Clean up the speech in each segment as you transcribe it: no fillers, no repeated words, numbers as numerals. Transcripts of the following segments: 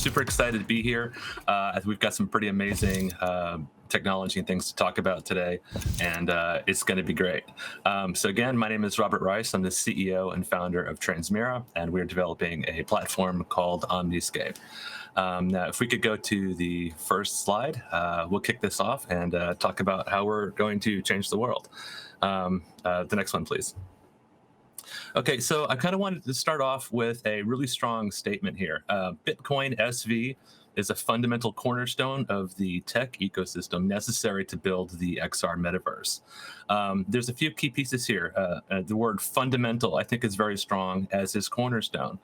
super excited to be here. We've got some pretty amazing technology and things to talk about today, and it's going to be great. So again, my name is Robert Rice. I'm the CEO and founder of Transmira, and we're developing a platform called OMNISCAPE. Now, if we could go to the first slide, we'll kick this off and talk about how we're going to change the world. The next one, please. Okay, so I kind of wanted to start off with a really strong statement here. BitcoinSV is a fundamental cornerstone of the tech ecosystem necessary to build the XR metaverse. There's a few key pieces here. The word fundamental, I think, is very strong, as is cornerstone.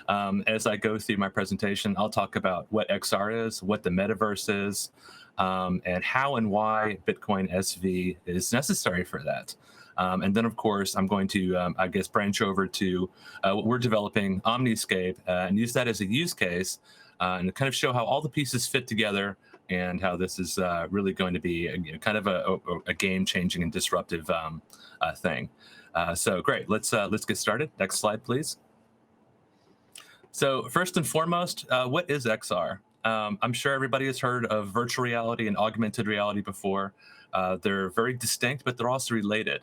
As I go through my presentation, I'll talk about what XR is, what the metaverse is, and how and why BitcoinSV is necessary for that. And then, of course, I'm going to, I guess, branch over to what we're developing, OMNISCAPE, and use that as a use case and kind of show how all the pieces fit together and how this is really going to be kind of a game-changing and disruptive thing. So great, let's get started. Next slide, please. So first and foremost, what is XR? I'm sure everybody has heard of virtual reality and augmented reality before. They're very distinct, but they're also related.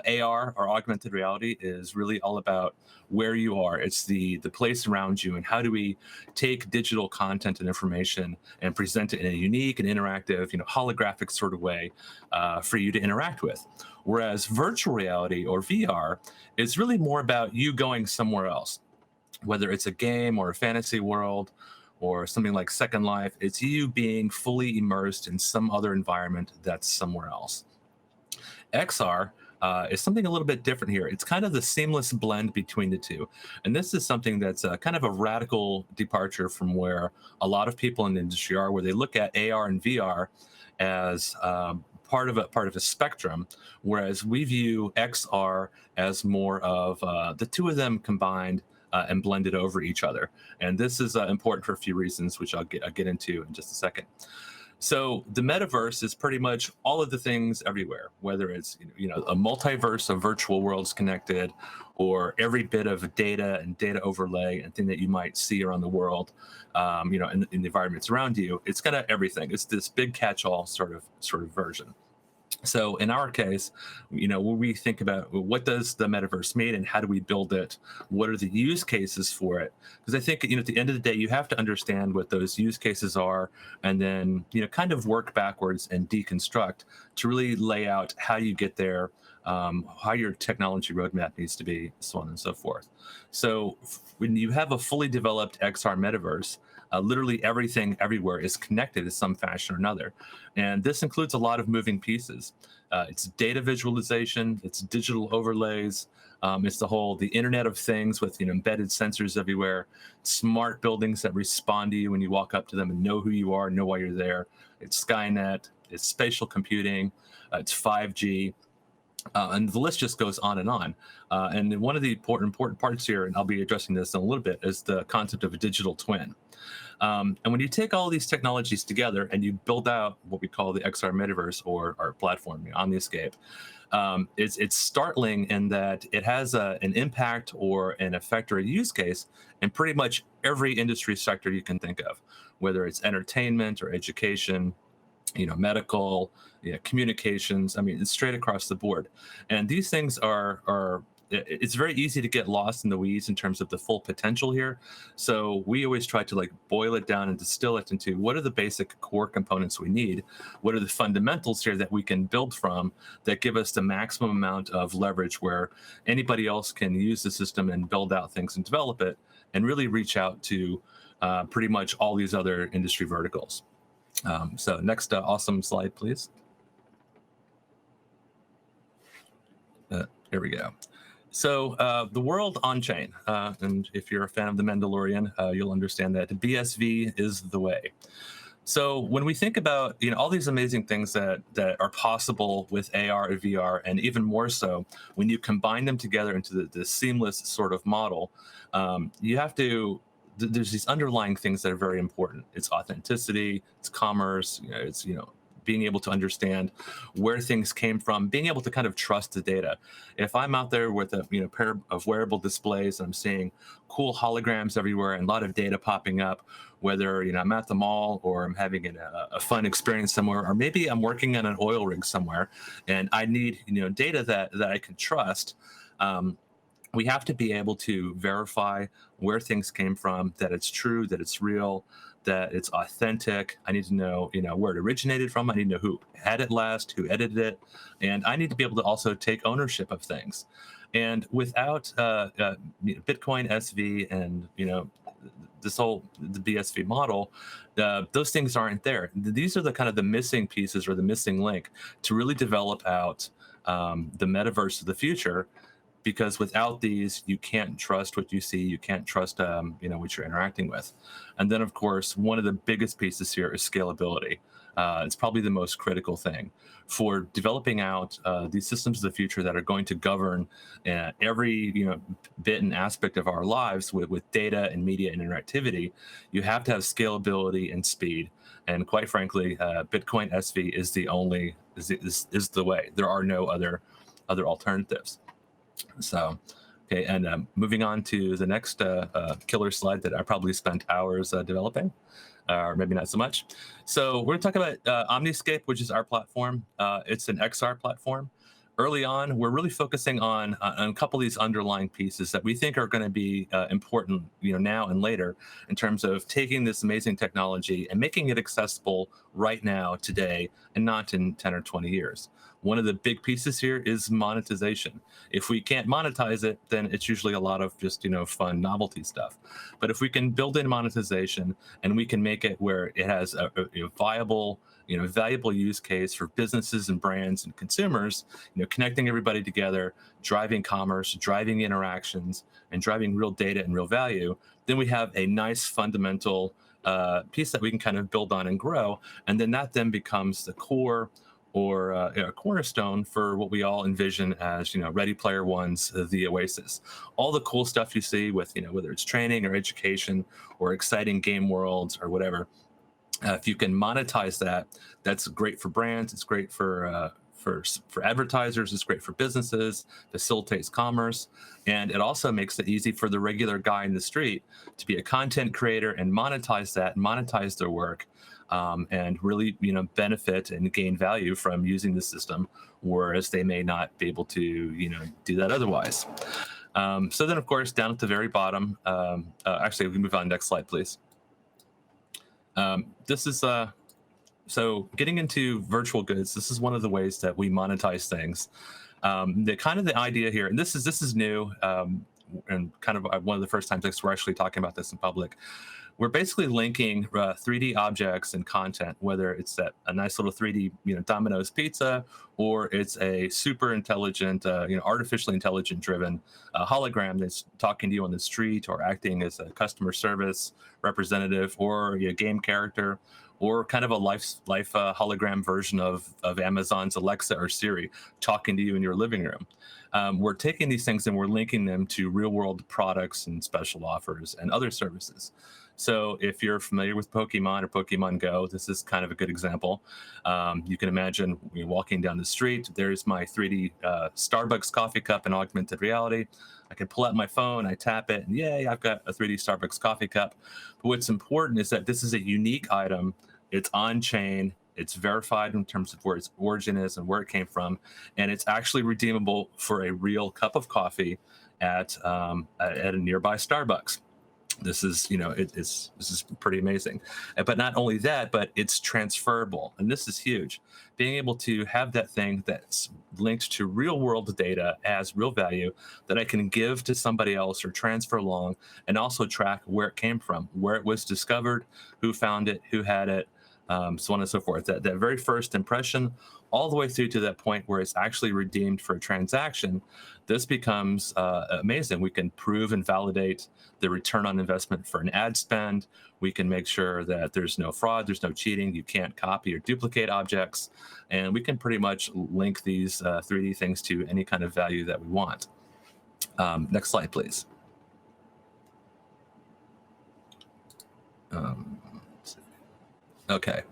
AR, or augmented reality, is really all about where you are. It's the place around you, and how do we take digital content and information and present it in a unique and interactive, holographic sort of way for you to interact with. Whereas virtual reality, or VR, is really more about you going somewhere else, whether it's a game or a fantasy world or something like Second Life. It's you being fully immersed in some other environment that's somewhere else. XR is something a little bit different here. It's kind of the seamless blend between the two. And this is something that's kind of a radical departure from where a lot of people in the industry are, where they look at AR and VR as part of a spectrum, whereas we view XR as more of the two of them combined and blended over each other. And this is important for a few reasons, which I'll get into in just a second. So the metaverse is pretty much all of the things everywhere, whether it's a multiverse of virtual worlds connected, or every bit of data and data overlay and thing that you might see around the world, in the environments around you. It's kind of everything. It's this big catch-all sort of version. So in our case, when we think about what does the metaverse mean and how do we build it, what are the use cases for it? Because I think, at the end of the day, you have to understand what those use cases are, and then, kind of work backwards and deconstruct to really lay out how you get there, how your technology roadmap needs to be, so on and so forth. So when you have a fully developed XR metaverse, literally everything everywhere is connected in some fashion or another. And this includes a lot of moving pieces. It's data visualization, it's digital overlays, it's the Internet of Things with embedded sensors everywhere, smart buildings that respond to you when you walk up to them and know who you are, know why you're there. It's Skynet, it's spatial computing, it's 5G. And the list just goes on and on. And one of the important parts here, and I'll be addressing this in a little bit, is the concept of a digital twin. And when you take all these technologies together and you build out what we call the XR metaverse, or our platform, OMNISCAPE, it's startling in that it has an impact or an effect or a use case in pretty much every industry sector you can think of, whether it's entertainment or education, medical, communications. I mean, it's straight across the board. And these things it's very easy to get lost in the weeds in terms of the full potential here. So we always try to boil it down and distill it into what are the basic core components we need? What are the fundamentals here that we can build from that give us the maximum amount of leverage, where anybody else can use the system and build out things and develop it and really reach out to pretty much all these other industry verticals. So next awesome slide, please. Here we go. So the world on-chain, and if you're a fan of The Mandalorian, you'll understand that BSV is the way. So when we think about all these amazing things that are possible with AR and VR, and even more so when you combine them together into the seamless sort of model, there's these underlying things that are very important. It's authenticity, it's commerce, it's being able to understand where things came from, being able to kind of trust the data. If I'm out there with a pair of wearable displays and I'm seeing cool holograms everywhere and a lot of data popping up, whether I'm at the mall or I'm having a fun experience somewhere, or maybe I'm working on an oil rig somewhere, and I need data that I can trust. We have to be able to verify where things came from, that it's true, that it's real, that it's authentic. I need to know, where it originated from. I need to know who had it last, who edited it, and I need to be able to also take ownership of things. And without Bitcoin SV and the BSV model, those things aren't there. These are the kind of the missing pieces or the missing link to really develop out the metaverse of the future. Because without these, you can't trust what you see. You can't trust, what you're interacting with. And then, of course, one of the biggest pieces here is scalability. It's probably the most critical thing for developing out these systems of the future that are going to govern every bit and aspect of our lives with data and media and interactivity. You have to have scalability and speed. And quite frankly, Bitcoin SV is the way. There are no other alternatives. So, okay, and moving on to the next killer slide that I probably spent hours developing, or maybe not so much. So we're going to talk about OMNISCAPE, which is our platform. It's an XR platform. Early on, we're really focusing on a couple of these underlying pieces that we think are going to be important, now and later, in terms of taking this amazing technology and making it accessible right now, today, and not in 10 or 20 years. One of the big pieces here is monetization. If we can't monetize it, then it's usually a lot of just, fun novelty stuff. But if we can build in monetization and we can make it where it has a viable, valuable use case for businesses and brands and consumers, connecting everybody together, driving commerce, driving interactions, and driving real data and real value, then we have a nice fundamental piece that we can kind of build on and grow. And then that then becomes the core or a cornerstone for what we all envision as, Ready Player One's the Oasis. All the cool stuff you see with, whether it's training or education or exciting game worlds or whatever. If you can monetize that, that's great for brands. It's great for advertisers. It's great for businesses. Facilitates commerce, and it also makes it easy for the regular guy in the street to be a content creator and monetize their work. And really, benefit and gain value from using the system, whereas they may not be able to, do that otherwise. So then, of course, down at the very bottom, actually, we can move on. Next slide, please. This is so getting into virtual goods. This is one of the ways that we monetize things. The idea here, and this is new, and kind of one of the first times we're actually talking about this in public. We're basically linking 3D objects and content, whether it's a nice little 3D, Domino's pizza, or it's a super intelligent, artificially intelligent driven hologram that's talking to you on the street or acting as a customer service representative or a game character, or kind of a life hologram version of Amazon's Alexa or Siri talking to you in your living room. We're taking these things and we're linking them to real world products and special offers and other services. So if you're familiar with Pokemon or Pokemon Go, this is kind of a good example. You can imagine walking down the street. There's my 3D Starbucks coffee cup in augmented reality. I can pull out my phone, I tap it, and yay, I've got a 3D Starbucks coffee cup. But what's important is that this is a unique item. It's on chain. It's verified in terms of where its origin is and where it came from, and it's actually redeemable for a real cup of coffee at a nearby Starbucks. This is, this is pretty amazing. But not only that, but it's transferable, and this is huge. Being able to have that thing that's linked to real world data as real value that I can give to somebody else or transfer along, and also track where it came from, where it was discovered, who found it, who had it, so on and so forth. That very first impression, all the way through to that point where it's actually redeemed for a transaction, this becomes amazing. We can prove and validate the return on investment for an ad spend. We can make sure that there's no fraud, there's no cheating, you can't copy or duplicate objects, and we can pretty much link these 3D things to any kind of value that we want. Next slide, please. Okay.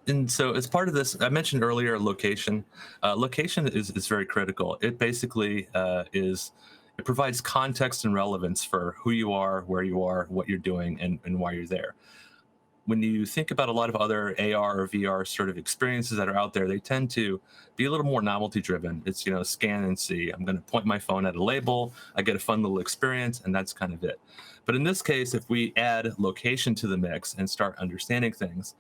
And so as part of this, I mentioned earlier location. Location is very critical. It basically it provides context and relevance for who you are, where you are, what you're doing, and why you're there. When you think about a lot of other AR or VR sort of experiences that are out there, they tend to be a little more novelty driven. It's, scan and see. I'm going to point my phone at a label, I get a fun little experience, and that's kind of it. But in this case, if we add location to the mix and start understanding things,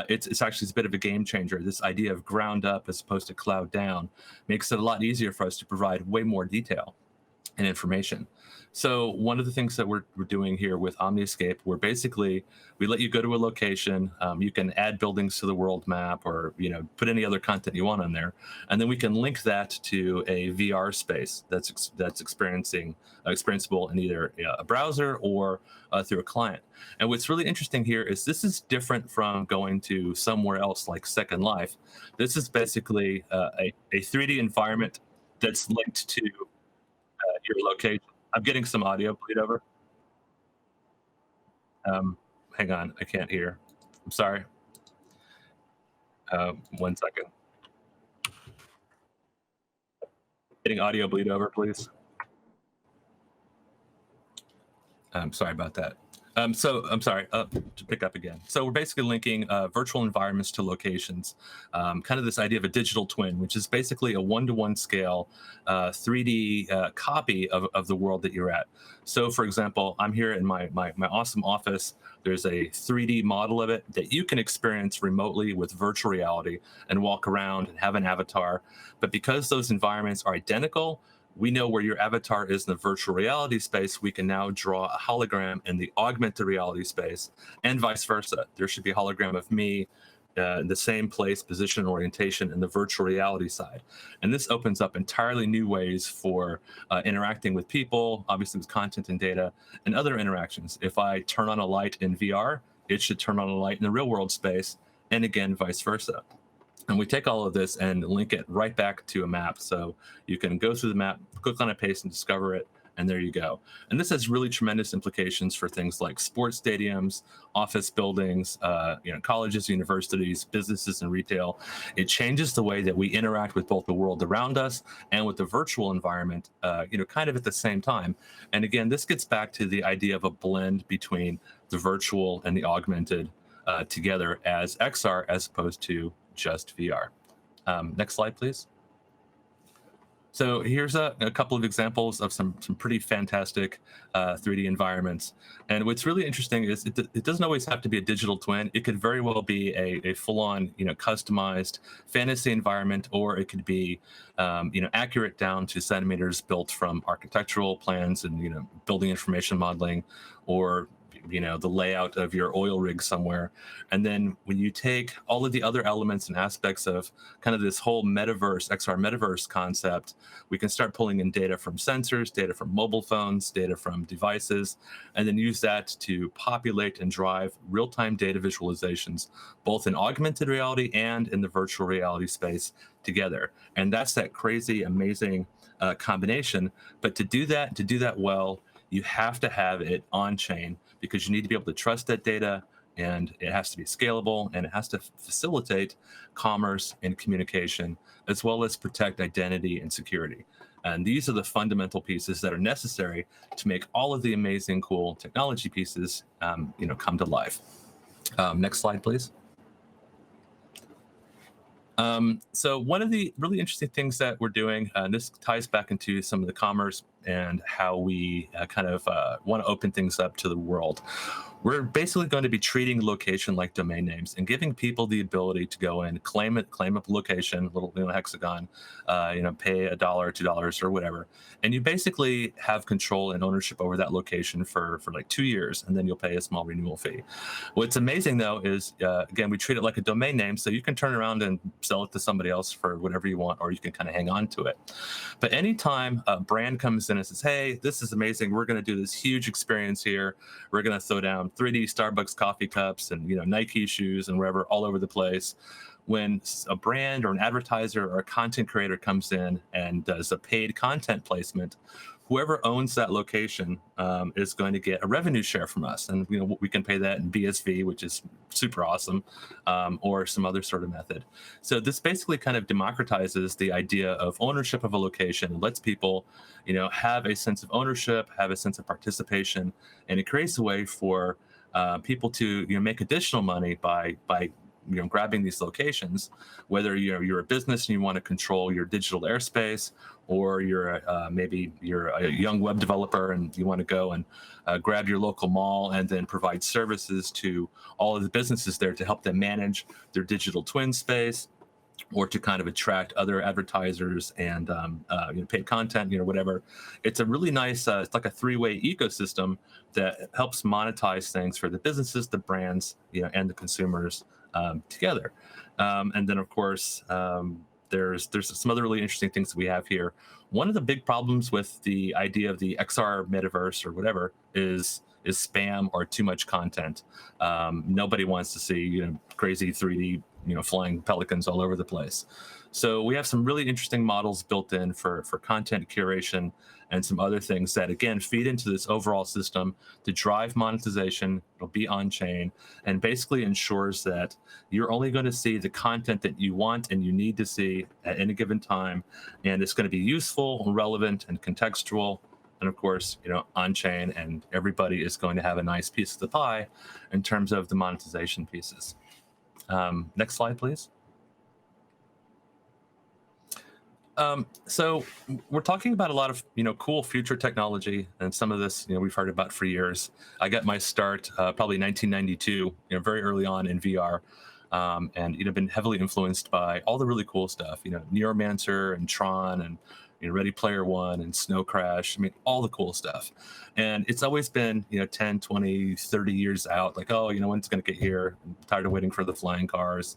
it's actually a bit of a game changer. This idea of ground up as opposed to cloud down makes it a lot easier for us to provide way more detail and information. So one of the things that we're doing here with OmniScape, where basically we let you go to a location, you can add buildings to the world map, or put any other content you want on there, and then we can link that to a VR space that's experienceable in either a browser or through a client. And what's really interesting here is this is different from going to somewhere else like Second Life. This is basically a 3D environment that's linked to your location. I'm getting some audio bleed over. Hang on, I can't hear. I'm sorry. 1 second. Getting audio bleed over, please. Sorry about that. So I'm sorry, to pick up again. So we're basically linking virtual environments to locations, kind of this idea of a digital twin, which is basically a one-to-one scale 3D copy of the world that you're at. So for example, I'm here in my awesome office. There's a 3D model of it that you can experience remotely with virtual reality and walk around and have an avatar. But because those environments are identical, we know where your avatar is in the virtual reality space. We can now draw a hologram in the augmented reality space, and vice versa. There should be a hologram of me in the same place, position, and orientation in the virtual reality side. And this opens up entirely new ways for interacting with people, obviously with content and data, and other interactions. If I turn on a light in VR, it should turn on a light in the real world space, and again, vice versa. And we take all of this and link it right back to a map. So you can go through the map, click on a paste and discover it, and there you go. And this has really tremendous implications for things like sports stadiums, office buildings, colleges, universities, businesses, and retail. It changes the way that we interact with both the world around us and with the virtual environment, kind of at the same time. And again, this gets back to the idea of a blend between the virtual and the augmented together as XR as opposed to just VR. Next slide, please. So here's a couple of examples of some pretty fantastic 3D environments. And what's really interesting is it doesn't always have to be a digital twin. It could very well be a full-on, customized fantasy environment, or it could be, accurate down to centimeters, built from architectural plans and, building information modeling, or the layout of your oil rig somewhere. And then when you take all of the other elements and aspects of kind of this whole metaverse, XR metaverse concept, we can start pulling in data from sensors, data from mobile phones, data from devices, and then use that to populate and drive real-time data visualizations, both in augmented reality and in the virtual reality space together. And that's that crazy, amazing combination. But to do that well, you have to have it on chain, because you need to be able to trust that data, and it has to be scalable, and it has to facilitate commerce and communication, as well as protect identity and security. And these are the fundamental pieces that are necessary to make all of the amazing, cool technology pieces, come to life. Next slide, please. So one of the really interesting things that we're doing, and this ties back into some of the commerce and how we kind of want to open things up to the world. We're basically going to be treating location like domain names and giving people the ability to go in, claim a location, little hexagon, pay $1, $2, or whatever, and you basically have control and ownership over that location for like 2 years, and then you'll pay a small renewal fee. What's amazing though is, again, we treat it like a domain name, so you can turn around and sell it to somebody else for whatever you want, or you can kind of hang on to it. But anytime a brand comes in and says, hey, this is amazing, we're going to do this huge experience here, we're going to throw down 3D Starbucks coffee cups and Nike shoes and wherever, all over the place, when a brand or an advertiser or a content creator comes in and does a paid content placement, whoever owns that location is going to get a revenue share from us. And we can pay that in BSV, which is super awesome, or some other sort of method. So this basically kind of democratizes the idea of ownership of a location and lets people have a sense of ownership, have a sense of participation, and it creates a way for people to make additional money by grabbing these locations, whether you're a business and you want to control your digital airspace, or maybe you're a young web developer and you want to go and grab your local mall and then provide services to all of the businesses there to help them manage their digital twin space, or to kind of attract other advertisers and paid content, whatever. It's a really nice, it's like a three-way ecosystem that helps monetize things for the businesses, the brands, and the consumers together. And then, of course, there's some other really interesting things that we have here. One of the big problems with the idea of the XR metaverse or whatever is spam or too much content. Nobody wants to see crazy 3D flying pelicans all over the place. So we have some really interesting models built in for content curation and some other things that, again, feed into this overall system to drive monetization. It'll be on chain and basically ensures that you're only going to see the content that you want and you need to see at any given time. And it's going to be useful and relevant and contextual. And of course, on chain, and everybody is going to have a nice piece of the pie in terms of the monetization pieces. Next slide, please. So we're talking about a lot of cool future technology, and some of this we've heard about for years. I got my start probably 1992, very early on in VR, and been heavily influenced by all the really cool stuff, Neuromancer and Tron and Ready Player One and Snow Crash. I mean, all the cool stuff. And it's always been 10, 20, 30 years out, like, oh, when it's going to get here. I'm tired of waiting for the flying cars.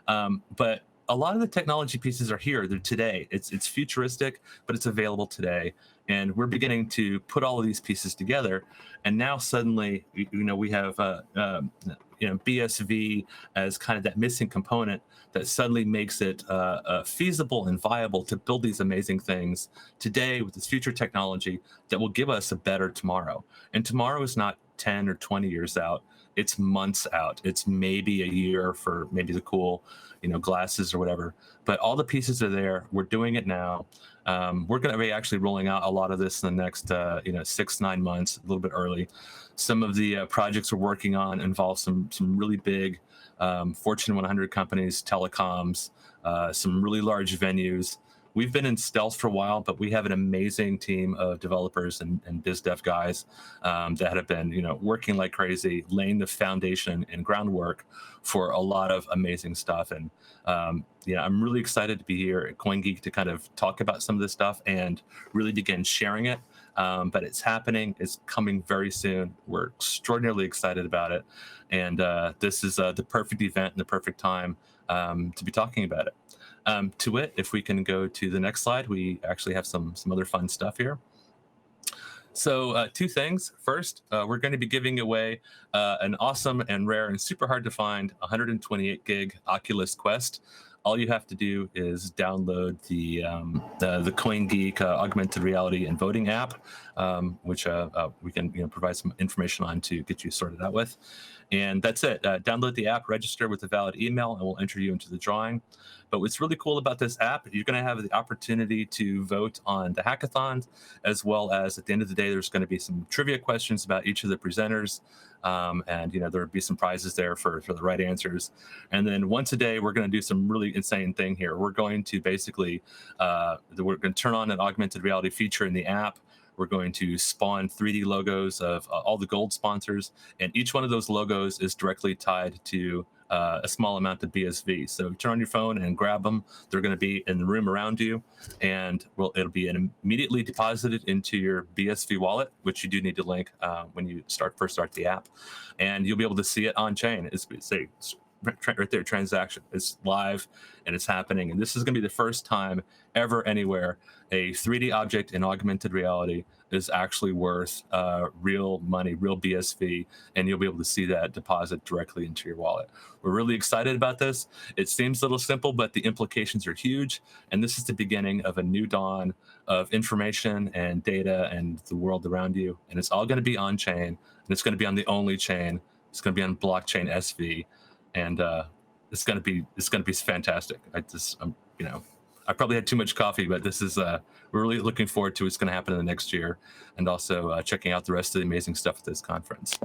But a lot of the technology pieces are here. They're today. It's futuristic, but it's available today. And we're beginning to put all of these pieces together. And now suddenly, we have BSV as kind of that missing component that suddenly makes it feasible and viable to build these amazing things today with this future technology that will give us a better tomorrow. And tomorrow is not 10 or 20 years out. It's months out. It's maybe a year for maybe the cool, glasses or whatever. But all the pieces are there. We're doing it now. We're going to be actually rolling out a lot of this in the next, 6-9 months, a little bit early. Some of the projects we're working on involve some really big Fortune 100 companies, telecoms, some really large venues. We've been in stealth for a while, but we have an amazing team of developers and biz dev guys that have been, working like crazy, laying the foundation and groundwork for a lot of amazing stuff. And I'm really excited to be here at CoinGeek to kind of talk about some of this stuff and really begin sharing it. But it's happening. It's coming very soon. We're extraordinarily excited about it. And this is the perfect event and the perfect time to be talking about it. To it, if we can go to the next slide, we actually have some other fun stuff here. So two things. First, we're going to be giving away an awesome and rare and super hard to find 128 gig Oculus Quest. All you have to do is download the CoinGeek augmented reality and voting app, which we can provide some information on to get you sorted out with. And that's it. Download the app, register with a valid email, and we'll enter you into the drawing. But what's really cool about this app, you're going to have the opportunity to vote on the hackathon, as well as at the end of the day, there's going to be some trivia questions about each of the presenters. And there would be some prizes there for the right answers. And then once a day, we're going to do some really insane thing here. We're going to basically, we're going to turn on an augmented reality feature in the app. We're going to spawn 3D logos of all the gold sponsors, and each one of those logos is directly tied to a small amount of BSV. So turn on your phone and grab them. They're going to be in the room around you, and it'll be immediately deposited into your BSV wallet, which you do need to link when you first start the app, and you'll be able to see it on chain. It's right there, transaction. It's live and it's happening. And this is going to be the first time ever anywhere a 3D object in augmented reality is actually worth real money, real BSV, and you'll be able to see that deposit directly into your wallet. We're really excited about this. It seems a little simple, but the implications are huge. And this is the beginning of a new dawn of information and data and the world around you. And it's all going to be on chain, and it's going to be on the only chain. It's going to be on blockchain SV, and it's going to be fantastic. I probably had too much coffee, but this is we're really looking forward to what's going to happen in the next year, and also checking out the rest of the amazing stuff at this conference.